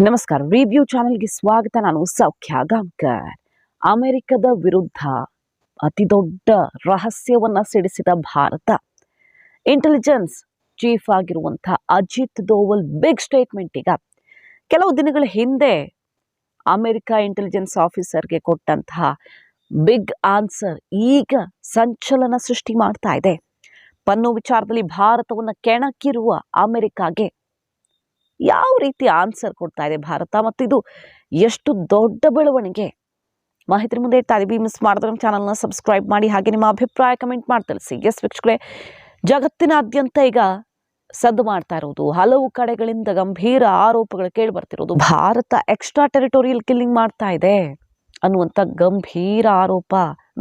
ನಮಸ್ಕಾರ. ರಿವ್ಯೂ ಚಾನೆಲ್ಗೆ ಸ್ವಾಗತ. ನಾನು ಸೌಖ್ಯ ಗಾಂವ್ಕರ್. ಅಮೆರಿಕದ ವಿರುದ್ಧ ಅತಿ ದೊಡ್ಡ ರಹಸ್ಯವನ್ನ ಸಿಡಿಸಿದ ಭಾರತ. ಇಂಟೆಲಿಜೆನ್ಸ್ ಚೀಫ್ ಆಗಿರುವಂತಹ ಅಜಿತ್ ದೋವಲ್ ಬಿಗ್ ಸ್ಟೇಟ್ಮೆಂಟ್. ಈಗ ಕೆಲವು ದಿನಗಳ ಹಿಂದೆ ಅಮೆರಿಕ ಇಂಟೆಲಿಜೆನ್ಸ್ ಆಫೀಸರ್ಗೆ ಕೊಟ್ಟಂತಹ ಬಿಗ್ ಆನ್ಸರ್ ಈಗ ಸಂಚಲನ ಸೃಷ್ಟಿ ಮಾಡ್ತಾ ಇದೆ. ಪನ್ನು ವಿಚಾರದಲ್ಲಿ ಭಾರತವನ್ನು ಕೆಣಕಿರುವ ಅಮೆರಿಕಾಗೆ ಯಾವ ರೀತಿ ಆನ್ಸರ್ ಕೊಡ್ತಾ ಇದೆ ಭಾರತ, ಮತ್ತು ಇದು ಎಷ್ಟು ದೊಡ್ಡ ಬೆಳವಣಿಗೆ ಮಾಹಿತಿ ಮುಂದೆ ಇಡ್ತಾ ಇದೀವಿ. ಮಿಸ್ ಮಾಡಿದ್ರೆ ನಮ್ಮ ಚಾನಲ್ನ ಸಬ್ಸ್ಕ್ರೈಬ್ ಮಾಡಿ, ಹಾಗೆ ನಿಮ್ಮ ಅಭಿಪ್ರಾಯ ಕಮೆಂಟ್ ಮಾಡಿ ತಿಳಿಸಿ. ಎಸ್ ವೀಕ್ಷಕರೇ, ಜಗತ್ತಿನಾದ್ಯಂತ ಈಗ ಸದ್ದು ಮಾಡ್ತಾ ಇರೋದು, ಹಲವು ಕಡೆಗಳಿಂದ ಗಂಭೀರ ಆರೋಪಗಳು ಕೇಳಿ ಬರ್ತಿರೋದು, ಭಾರತ ಎಕ್ಸ್ಟ್ರಾ ಟೆರಿಟೋರಿಯಲ್ ಕಿಲ್ಲಿಂಗ್ ಮಾಡ್ತಾ ಇದೆ ಅನ್ನುವಂಥ ಗಂಭೀರ ಆರೋಪ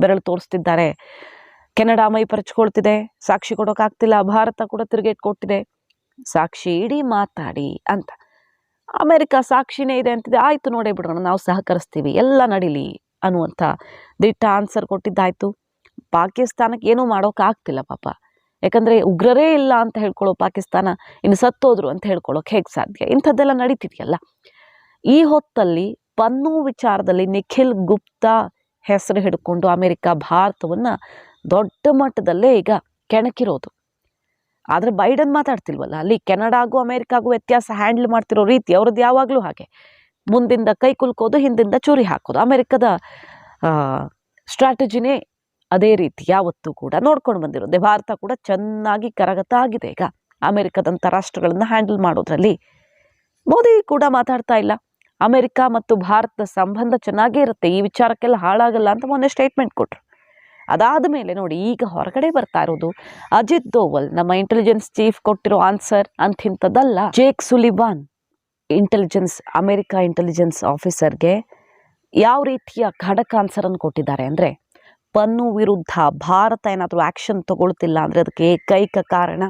ಬೆರಳು ತೋರಿಸ್ತಿದ್ದಾರೆ. ಕೆನಡಾ ಮೈ ಪರಚ್ಕೊಳ್ತಿದೆ, ಸಾಕ್ಷಿ ಕೊಡೋಕ್ಕಾಗ್ತಿಲ್ಲ. ಭಾರತ ಕೂಡ ತಿರುಗೇಟ್ ಕೊಟ್ಟಿದೆ, ಸಾಕ್ಷಿ ಇಡಿ ಮಾತಾಡಿ ಅಂತ. ಅಮೆರಿಕ ಸಾಕ್ಷಿನೇ ಇದೆ ಅಂತಿದೆ, ಆಯ್ತು ನೋಡೇ ಬಿಡೋಣ, ನಾವು ಸಹಕರಿಸ್ತೀವಿ, ಎಲ್ಲ ನಡೀಲಿ ಅನ್ನುವಂಥ ದಿಟ್ಟ ಆನ್ಸರ್ ಕೊಟ್ಟಿದ್ದಾಯ್ತು. ಪಾಕಿಸ್ತಾನಕ್ಕೆ ಏನೂ ಮಾಡೋಕ್ಕಾಗ್ತಿಲ್ಲ ಪಾಪ, ಯಾಕಂದರೆ ಉಗ್ರರೇ ಇಲ್ಲ ಅಂತ ಹೇಳ್ಕೊಳ್ಳೋ ಪಾಕಿಸ್ತಾನ ಇನ್ನು ಸತ್ತೋದ್ರು ಅಂತ ಹೇಳ್ಕೊಳ್ಳೋಕೆ ಹೇಗೆ ಸಾಧ್ಯ? ಇಂಥದ್ದೆಲ್ಲ ನಡೀತಿದೆಯಲ್ಲ. ಈ ಹೊತ್ತಲ್ಲಿ ಪನ್ನು ವಿಚಾರದಲ್ಲಿ ನಿಖಿಲ್ ಗುಪ್ತಾ ಹೆಸರು ಹಿಡ್ಕೊಂಡು ಅಮೆರಿಕ ಭಾರತವನ್ನು ದೊಡ್ಡ ಮಟ್ಟದಲ್ಲೇ ಈಗ ಕೆಣಕಿರೋದು. ಆದರೆ ಬೈಡನ್ ಮಾತಾಡ್ತಿಲ್ವಲ್ಲ, ಅಲ್ಲಿ ಕೆನಡಾಗೂ ಅಮೆರಿಕಾಗೂ ವ್ಯತ್ಯಾಸ ಹ್ಯಾಂಡಲ್ ಮಾಡ್ತಿರೋ ರೀತಿ ಅವ್ರದ್ದು ಯಾವಾಗಲೂ ಹಾಗೆ, ಮುಂದಿಂದ ಕೈ ಕುಲ್ಕೋದು, ಹಿಂದಿಂದ ಚೂರಿ ಹಾಕೋದು. ಅಮೆರಿಕದ ಸ್ಟ್ರಾಟಜಿನೇ ಅದೇ ರೀತಿ ಯಾವತ್ತೂ ಕೂಡ ನೋಡ್ಕೊಂಡು ಬಂದಿರೋದೆ. ಭಾರತ ಕೂಡ ಚೆನ್ನಾಗಿ ಕರಗತ ಆಗಿದೆ ಈಗ ಅಮೆರಿಕದಂಥ ರಾಷ್ಟ್ರಗಳನ್ನು ಹ್ಯಾಂಡಲ್ ಮಾಡೋದ್ರಲ್ಲಿ. ಮೋದಿ ಕೂಡ ಮಾತಾಡ್ತಾ ಇಲ್ಲ, ಅಮೆರಿಕ ಮತ್ತು ಭಾರತದ ಸಂಬಂಧ ಚೆನ್ನಾಗೇ ಇರುತ್ತೆ, ಈ ವಿಚಾರಕ್ಕೆಲ್ಲ ಹಾಳಾಗಲ್ಲ ಅಂತ ಮೊನ್ನೆ ಸ್ಟೇಟ್ಮೆಂಟ್ ಕೊಟ್ಟರು. ಅದಾದ ಮೇಲೆ ನೋಡಿ ಈಗ ಹೊರಗಡೆ ಬರ್ತಾ ಇರೋದು ಅಜಿತ್ ದೋವಲ್, ನಮ್ಮ ಇಂಟೆಲಿಜೆನ್ಸ್ ಚೀಫ್ ಕೊಟ್ಟಿರೋ ಆನ್ಸರ್ ಅಂತಿಂಥದ್ದಲ್ಲ. ಜೇಕ್ ಸುಲಿವಾನ್ ಅಮೆರಿಕ ಇಂಟೆಲಿಜೆನ್ಸ್ ಆಫೀಸರ್ಗೆ ಯಾವ ರೀತಿಯ ಖಡಕ್ ಆನ್ಸರನ್ನು ಕೊಟ್ಟಿದ್ದಾರೆ ಅಂದರೆ, ಪನ್ನು ವಿರುದ್ಧ ಭಾರತ ಏನಾದರೂ ಆ್ಯಕ್ಷನ್ ತಗೊಳ್ತಿಲ್ಲ ಅಂದರೆ ಅದಕ್ಕೆ ಏಕೈಕ ಕಾರಣ,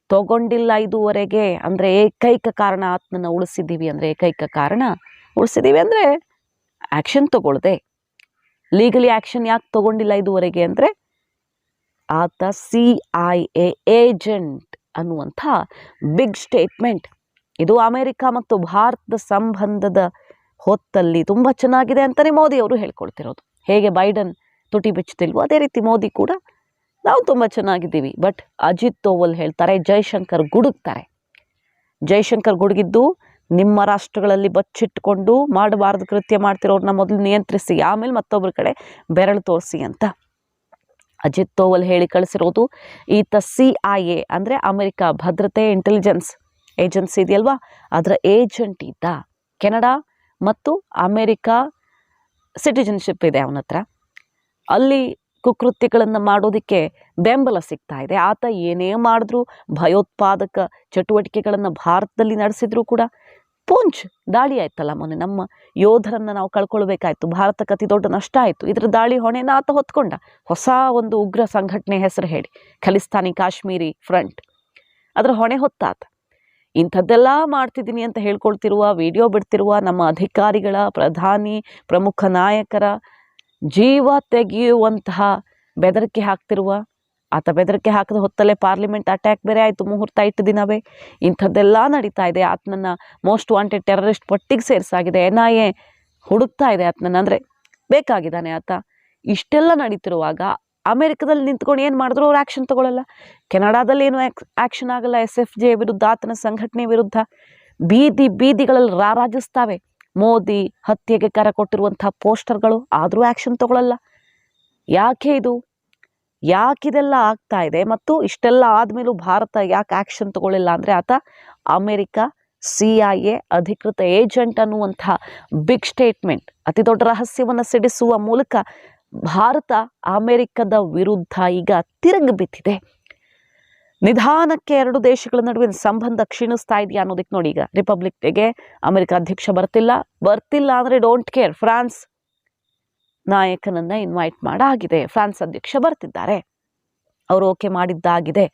ತಗೊಂಡಿಲ್ಲ ಇದುವರೆಗೆ ಅಂದರೆ ಏಕೈಕ ಕಾರಣ, ಆತನನ್ನು ಉಳಿಸಿದ್ದೀವಿ ಅಂದರೆ ಏಕೈಕ ಕಾರಣ, ಉಳಿಸಿದ್ದೀವಿ ಅಂದರೆ ಆ್ಯಕ್ಷನ್ ತಗೊಳ್ಳದೆ, ಲೀಗಲಿ ಆ್ಯಕ್ಷನ್ ಯಾಕೆ ತಗೊಂಡಿಲ್ಲ ಇದುವರೆಗೆ ಅಂದರೆ ಆತ CIA ಏಜೆಂಟ್ ಅನ್ನುವಂಥ ಬಿಗ್ ಸ್ಟೇಟ್ಮೆಂಟ್. ಇದು ಅಮೆರಿಕ ಮತ್ತು ಭಾರತದ ಸಂಬಂಧದ ಹೊತ್ತಲ್ಲಿ ತುಂಬ ಚೆನ್ನಾಗಿದೆ ಅಂತಲೇ ಮೋದಿ ಅವರು ಹೇಳ್ಕೊಳ್ತಿರೋದು. ಹೇಗೆ ಬೈಡನ್ ತುಟಿ ಬಿಚ್ಚುತ್ತಿಲ್ವೋ ಅದೇ ರೀತಿ ಮೋದಿ ಕೂಡ ನಾವು ತುಂಬ ಚೆನ್ನಾಗಿದ್ದೀವಿ. ಬಟ್ ಅಜಿತ್ ದೋವಲ್ ಹೇಳ್ತಾರೆ, ಜೈಶಂಕರ್ ಗುಡುಗ್ತಾರೆ. ಜೈಶಂಕರ್ ಗುಡುಗಿದ್ದು, ನಿಮ್ಮ ರಾಷ್ಟ್ರಗಳಲ್ಲಿ ಬಚ್ಚಿಟ್ಕೊಂಡು ಮಾಡಬಾರ್ದು ಕೃತ್ಯ ಮಾಡ್ತಿರೋರನ್ನ ಮೊದಲು ನಿಯಂತ್ರಿಸಿ, ಆಮೇಲೆ ಮತ್ತೊಬ್ಬರ ಕಡೆ ಬೆರಳು ತೋರಿಸಿ ಅಂತ ಅಜಿತ್ ದೋವಲ್ ಹೇಳಿ ಕಳಿಸಿರೋದು. ಈತ CIA ಅಂದರೆ ಅಮೆರಿಕ ಭದ್ರತೆ ಇಂಟೆಲಿಜೆನ್ಸ್ ಏಜೆನ್ಸಿ ಇದೆಯಲ್ವಾ, ಅದರ ಏಜೆಂಟ್ ಇದ್ದ. ಕೆನಡಾ ಮತ್ತು ಅಮೆರಿಕ ಸಿಟಿಜನ್ಶಿಪ್ ಇದೆ ಅವನ ಹತ್ರ. ಅಲ್ಲಿ ಕುಕೃತ್ಯಗಳನ್ನು ಮಾಡೋದಕ್ಕೆ ಬೆಂಬಲ ಸಿಗ್ತಾ ಇದೆ. ಆತ ಏನೇ ಮಾಡಿದ್ರು, ಭಯೋತ್ಪಾದಕ ಚಟುವಟಿಕೆಗಳನ್ನು ಭಾರತದಲ್ಲಿ ನಡೆಸಿದ್ರು ಕೂಡ, ಪೂಂಚ್ ದಾಳಿ ಆಯ್ತಲ್ಲ ಮೊನ್ನೆ, ನಮ್ಮ ಯೋಧರನ್ನು ನಾವು ಕಳ್ಕೊಳ್ಬೇಕಾಯ್ತು, ಭಾರತಕ್ಕೆ ಅತಿ ದೊಡ್ಡ ನಷ್ಟ ಆಯಿತು. ಇದರ ದಾಳಿ ಹೊಣೆನ ಆತ ಹೊತ್ಕೊಂಡ. ಹೊಸ ಒಂದು ಉಗ್ರ ಸಂಘಟನೆ ಹೆಸರು ಹೇಳಿ, ಖಲಿಸ್ತಾನಿ ಕಾಶ್ಮೀರಿ ಫ್ರಂಟ್, ಅದರ ಹೊಣೆ ಹೊತ್ತಾತ. ಇಂಥದ್ದೆಲ್ಲ ಮಾಡ್ತಿದ್ದೀನಿ ಅಂತ ಹೇಳ್ಕೊಳ್ತಿರುವ, ವಿಡಿಯೋ ಬಿಡ್ತಿರುವ ನಮ್ಮ ಅಧಿಕಾರಿಗಳ, ಪ್ರಧಾನಿ, ಪ್ರಮುಖ ನಾಯಕರ ಜೀವ ತೆಗೆಯುವಂತಹ ಬೆದರಿಕೆ ಹಾಕ್ತಿರುವ, ಆತ ಬೆದರಿಕೆ ಹಾಕಿದ ಹೊತ್ತಲ್ಲೇ ಪಾರ್ಲಿಮೆಂಟ್ ಅಟ್ಯಾಕ್ ಬೇರೆ ಆಯಿತು, ಮುಹೂರ್ತ ಇಟ್ಟು ದಿನವೇ. ಇಂಥದ್ದೆಲ್ಲ ನಡೀತಾ ಇದೆ. ಆತನನ್ನು ಮೋಸ್ಟ್ ವಾಂಟೆಡ್ ಟೆರರಿಸ್ಟ್ ಪಟ್ಟಿಗೆ ಸೇರಿಸಾಗಿದೆ. NIA ಹುಡುಕ್ತಾ ಇದೆ ಆತನನ್ನು, ಅಂದರೆ ಬೇಕಾಗಿದ್ದಾನೆ ಆತ. ಇಷ್ಟೆಲ್ಲ ನಡೀತಿರುವಾಗ ಅಮೆರಿಕದಲ್ಲಿ ನಿಂತ್ಕೊಂಡು ಏನು ಮಾಡಿದ್ರು ಅವ್ರು ಆ್ಯಕ್ಷನ್ ತಗೊಳ್ಳಲ್ಲ. ಕೆನಡಾದಲ್ಲಿ ಏನು ಆ್ಯಕ್ಷನ್ ಆಗಲ್ಲ. SFJ ವಿರುದ್ಧ, ಆತನ ಸಂಘಟನೆ ವಿರುದ್ಧ ಬೀದಿಗಳಲ್ಲಿ ರಾರಾಜಿಸ್ತಾವೆ ಮೋದಿ ಹತ್ಯೆಗೆ ಕರೆ ಕೊಟ್ಟಿರುವಂಥ ಪೋಸ್ಟರ್ಗಳು, ಆದರೂ ಆ್ಯಕ್ಷನ್ ತಗೊಳ್ಳಲ್ಲ. ಯಾಕೆ ಇದು? ಯಾಕಿದೆಲ್ಲ ಆಗ್ತಾ ಇದೆ? ಮತ್ತು ಇಷ್ಟೆಲ್ಲ ಆದಮೇಲೂ ಭಾರತ ಯಾಕೆ ಆ್ಯಕ್ಷನ್ ತಗೊಳ್ಳಿಲ್ಲ ಅಂದರೆ, ಆತ ಅಮೆರಿಕ CIA ಅಧಿಕೃತ ಏಜೆಂಟ್ ಅನ್ನುವಂಥ ಬಿಗ್ ಸ್ಟೇಟ್ಮೆಂಟ್, ಅತಿ ದೊಡ್ಡ ರಹಸ್ಯವನ್ನು ಸಿಡಿಸುವ ಮೂಲಕ ಭಾರತ ಅಮೆರಿಕದ ವಿರುದ್ಧ ಈಗ ತಿರುಗಿ ಬಿದ್ದಿದೆ. ನಿಧಾನಕ್ಕೆ ಎರಡು ದೇಶಗಳ ನಡುವಿನ ಸಂಬಂಧ ಕ್ಷೀಣಿಸ್ತಾ ಇದೆಯಾ ಅನ್ನೋದಕ್ಕೆ ನೋಡಿ, ಈಗ ರಿಪಬ್ಲಿಕ್ ಡೇಗೆ ಅಮೆರಿಕ ಅಧ್ಯಕ್ಷ ಬರ್ತಿಲ್ಲ ಅಂದರೆ ಡೋಂಟ್ ಕೇರ್, ಫ್ರಾನ್ಸ್ ನಾಯಕನನ್ನು ಇನ್ವೈಟ್ ಮಾಡಾಗಿದೆ, ಫ್ರಾನ್ಸ್ ಅಧ್ಯಕ್ಷ ಬರ್ತಿದ್ದಾರೆ, ಅವರು ಓಕೆ ಮಾಡಿದ್ದಾಗಿದೆ.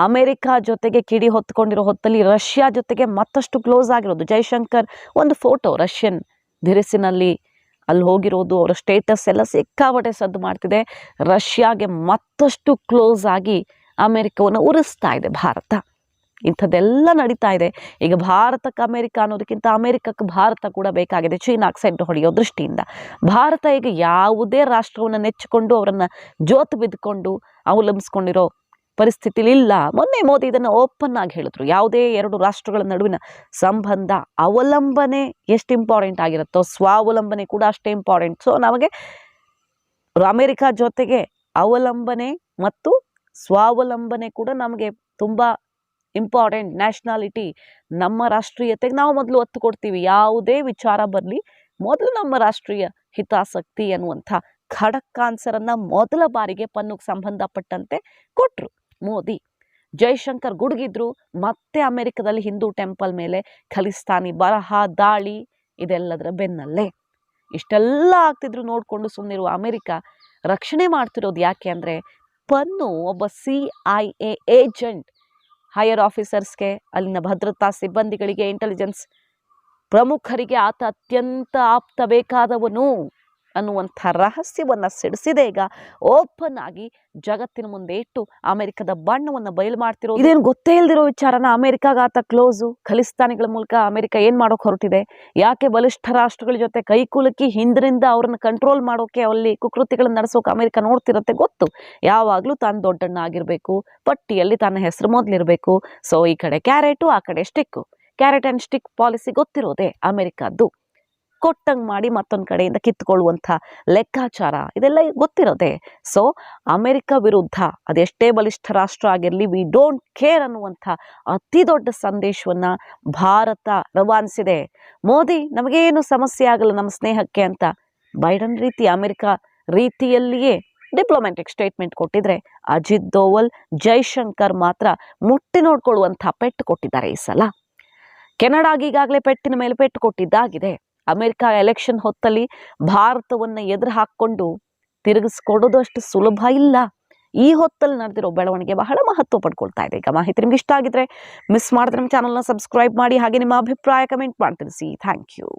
ಅಮೆರಿಕ ಜೊತೆಗೆ ಕಿಡಿ ಹೊತ್ಕೊಂಡಿರೋ ಹೊತ್ತಲ್ಲಿ ರಷ್ಯಾ ಜೊತೆಗೆ ಮತ್ತಷ್ಟು ಕ್ಲೋಸ್ ಆಗಿರೋದು. ಜೈಶಂಕರ್ ಒಂದು ಫೋಟೋ ರಷ್ಯನ್ ಧಿರಿಸಿನಲ್ಲಿ ಅಲ್ಲಿ ಹೋಗಿರೋದು, ಅವರ ಸ್ಟೇಟಸ್ ಎಲ್ಲ ಸಿಕ್ಕಾಪಟ್ಟೆ ಸದ್ದು ಮಾಡ್ತಿದೆ. ರಷ್ಯಾಗೆ ಮತ್ತಷ್ಟು ಕ್ಲೋಸ್ ಆಗಿ ಅಮೆರಿಕವನ್ನು ಉರಿಸ್ತಾ ಇದೆ ಭಾರತ. ಇಂಥದ್ದೆಲ್ಲ ನಡೀತಾ ಇದೆ. ಈಗ ಭಾರತಕ್ಕೆ ಅಮೆರಿಕ ಅನ್ನೋದಕ್ಕಿಂತ ಅಮೆರಿಕಕ್ಕೆ ಭಾರತ ಕೂಡ ಬೇಕಾಗಿದೆ ಚೀನಾಕ್ಕೆ ಸೆಡ್ಡು ಹೊಡೆಯೋ ದೃಷ್ಟಿಯಿಂದ. ಭಾರತ ಈಗ ಯಾವುದೇ ರಾಷ್ಟ್ರವನ್ನು ನೆಚ್ಚಿಕೊಂಡು ಅವರನ್ನು ಜೋತು ಬಿದ್ದುಕೊಂಡು ಅವಲಂಬಿಸ್ಕೊಂಡಿರೋ ಪರಿಸ್ಥಿತಿಲಿ ಇಲ್ಲ. ಮೊನ್ನೆ ಮೋದಿ ಇದನ್ನು ಓಪನ್ ಆಗಿ ಹೇಳಿದ್ರು, ಯಾವುದೇ ಎರಡು ರಾಷ್ಟ್ರಗಳ ನಡುವಿನ ಸಂಬಂಧ ಅವಲಂಬನೆ ಎಷ್ಟು ಇಂಪಾರ್ಟೆಂಟ್ ಆಗಿರುತ್ತೋ ಸ್ವಾವಲಂಬನೆ ಕೂಡ ಅಷ್ಟೇ ಇಂಪಾರ್ಟೆಂಟ್. ಸೊ ನಮಗೆ ಅಮೆರಿಕ ಜೊತೆಗೆ ಅವಲಂಬನೆ ಮತ್ತು ಸ್ವಾವಲಂಬನೆ ಕೂಡ ನಮಗೆ ತುಂಬ ಇಂಪಾರ್ಟೆಂಟ್. ನ್ಯಾಷನಾಲಿಟಿ, ನಮ್ಮ ರಾಷ್ಟ್ರೀಯತೆಗೆ ನಾವು ಮೊದಲು ಒತ್ತು ಕೊಡ್ತೀವಿ. ಯಾವುದೇ ವಿಚಾರ ಬರಲಿ ಮೊದಲು ನಮ್ಮ ರಾಷ್ಟ್ರೀಯ ಹಿತಾಸಕ್ತಿ ಅನ್ನುವಂಥ ಖಡಕ್ ಆನ್ಸರನ್ನು ಮೊದಲ ಬಾರಿಗೆ ಪನ್ನುಗೆ ಸಂಬಂಧಪಟ್ಟಂತೆ ಕೊಟ್ಟರು ಮೋದಿ. ಜೈಶಂಕರ್ ಗುಡುಗಿದ್ರು, ಮತ್ತೆ ಅಮೆರಿಕದಲ್ಲಿ ಹಿಂದೂ ಟೆಂಪಲ್ ಮೇಲೆ ಖಲಿಸ್ತಾನಿ ಬರಹ ದಾಳಿ, ಇದೆಲ್ಲದರ ಬೆನ್ನಲ್ಲೇ ಇಷ್ಟೆಲ್ಲ ಆಗ್ತಿದ್ರು ನೋಡಿಕೊಂಡು ಸುಮ್ಮನಿರುವ ಅಮೆರಿಕ ರಕ್ಷಣೆ ಮಾಡ್ತಿರೋದು ಯಾಕೆ ಅಂದರೆ, ಪನ್ನು ಒಬ್ಬ CIA ಏಜೆಂಟ್, ಹೈಯರ್ ಆಫೀಸರ್ಸ್ಗೆ, ಅಲ್ಲಿನ ಭದ್ರತಾ ಸಿಬ್ಬಂದಿಗಳಿಗೆ, ಇಂಟೆಲಿಜೆನ್ಸ್ ಪ್ರಮುಖರಿಗೆ ಆತ ಅತ್ಯಂತ ಆಪ್ತ ಬೇಕಾದವನು ಅನ್ನುವಂಥ ರಹಸ್ಯವನ್ನು ಸಿಡಿಸಿದೆ. ಈಗ ಓಪನ್ ಆಗಿ ಜಗತ್ತಿನ ಮುಂದೆ ಇಟ್ಟು ಅಮೆರಿಕದ ಬಣ್ಣವನ್ನು ಬಯಲು ಮಾಡ್ತಿರೋ, ಇದೇನು ಗೊತ್ತೇ ಇಲ್ದಿರೋ ವಿಚಾರನ ಅಮೆರಿಕಾಗ ಆತ ಕ್ಲೋಸು. ಖಲಿಸ್ತಾನಿಗಳ ಮೂಲಕ ಅಮೆರಿಕ ಏನು ಮಾಡೋಕೆ ಹೊರಟಿದೆ, ಯಾಕೆ ಬಲಿಷ್ಠ ರಾಷ್ಟ್ರಗಳ ಜೊತೆ ಕೈಕುಲುಕಿ ಹಿಂದಿನಿಂದ ಅವ್ರನ್ನ ಕಂಟ್ರೋಲ್ ಮಾಡೋಕೆ, ಅಲ್ಲಿ ಕುಕೃತಿಗಳನ್ನು ನಡೆಸೋಕೆ ಅಮೆರಿಕ ನೋಡ್ತಿರತ್ತೆ. ಗೊತ್ತು, ಯಾವಾಗಲೂ ತಾನು ದೊಡ್ಡಣ್ಣ ಆಗಿರಬೇಕು, ಪಟ್ಟಿಯಲ್ಲಿ ತನ್ನ ಹೆಸರು ಮೊದಲಿರಬೇಕು. ಸೊ ಈ ಕಡೆ ಕ್ಯಾರೆಟು, ಆ ಕಡೆ stick, carrot and stick policy ಗೊತ್ತಿರೋದೆ ಅಮೆರಿಕದ್ದು. ಕೊಟ್ಟಂಗೆ ಮಾಡಿ ಮತ್ತೊಂದು ಕಡೆಯಿಂದ ಕಿತ್ಕೊಳ್ಳುವಂಥ ಲೆಕ್ಕಾಚಾರ, ಇದೆಲ್ಲ ಗೊತ್ತಿರೋದೆ. ಸೊ ಅಮೆರಿಕ ವಿರುದ್ಧ ಅದೆಷ್ಟೇ ಬಲಿಷ್ಠ ರಾಷ್ಟ್ರ ಆಗಿರಲಿ, ವಿ ಡೋಂಟ್ ಕೇರ್ ಅನ್ನುವಂಥ ಅತಿ ದೊಡ್ಡ ಸಂದೇಶವನ್ನು ಭಾರತ ರವಾನಿಸಿದೆ. ಮೋದಿ ನಮಗೇನು ಸಮಸ್ಯೆ ಆಗಲ್ಲ ನಮ್ಮ ಸ್ನೇಹಕ್ಕೆ ಅಂತ ಬೈಡನ್ ರೀತಿ ಅಮೆರಿಕ ರೀತಿಯಲ್ಲಿಯೇ ಡಿಪ್ಲೊಮ್ಯಾಟಿಕ್ ಸ್ಟೇಟ್ಮೆಂಟ್ ಕೊಟ್ಟಿದ್ರೆ, ಅಜಿತ್ ದೋವಲ್, ಜೈಶಂಕರ್ ಮಾತ್ರ ಮುಟ್ಟಿ ನೋಡ್ಕೊಳ್ಳುವಂಥ ಪೆಟ್ಟು ಕೊಟ್ಟಿದ್ದಾರೆ ಈ ಸಲ. ಕೆನಡಾಗೆ ಈಗಾಗಲೇ ಪೆಟ್ಟಿನ ಮೇಲೆ ಪೆಟ್ಟು ಕೊಟ್ಟಿದ್ದಾಗಿದೆ. ಅಮೆರಿಕ ಎಲೆಕ್ಷನ್ ಹೊತ್ತಲ್ಲಿ ಭಾರತವನ್ನು ಎದುರು ಹಾಕ್ಕೊಂಡು ತಿರುಗಿಸ್ಕೊಡೋದು ಅಷ್ಟು ಸುಲಭ ಇಲ್ಲ. ಈ ಹೊತ್ತಲ್ಲಿ ನಡೆದಿರೋ ಬೆಳವಣಿಗೆ ಬಹಳ ಮಹತ್ವ ಪಡ್ಕೊಳ್ತಾ ಇದೆ. ಈಗ ಮಾಹಿತಿ ನಿಮ್ಗೆ ಇಷ್ಟ ಆಗಿದ್ರೆ ಮಿಸ್ ಮಾಡಿದ್ರೆ ನಮ್ಮ ಚಾನಲ್ನ ಸಬ್ಸ್ಕ್ರೈಬ್ ಮಾಡಿ, ಹಾಗೆ ನಿಮ್ಮ ಅಭಿಪ್ರಾಯ ಕಮೆಂಟ್ ಮಾಡಿ ತಿಳಿಸಿ. Thank you.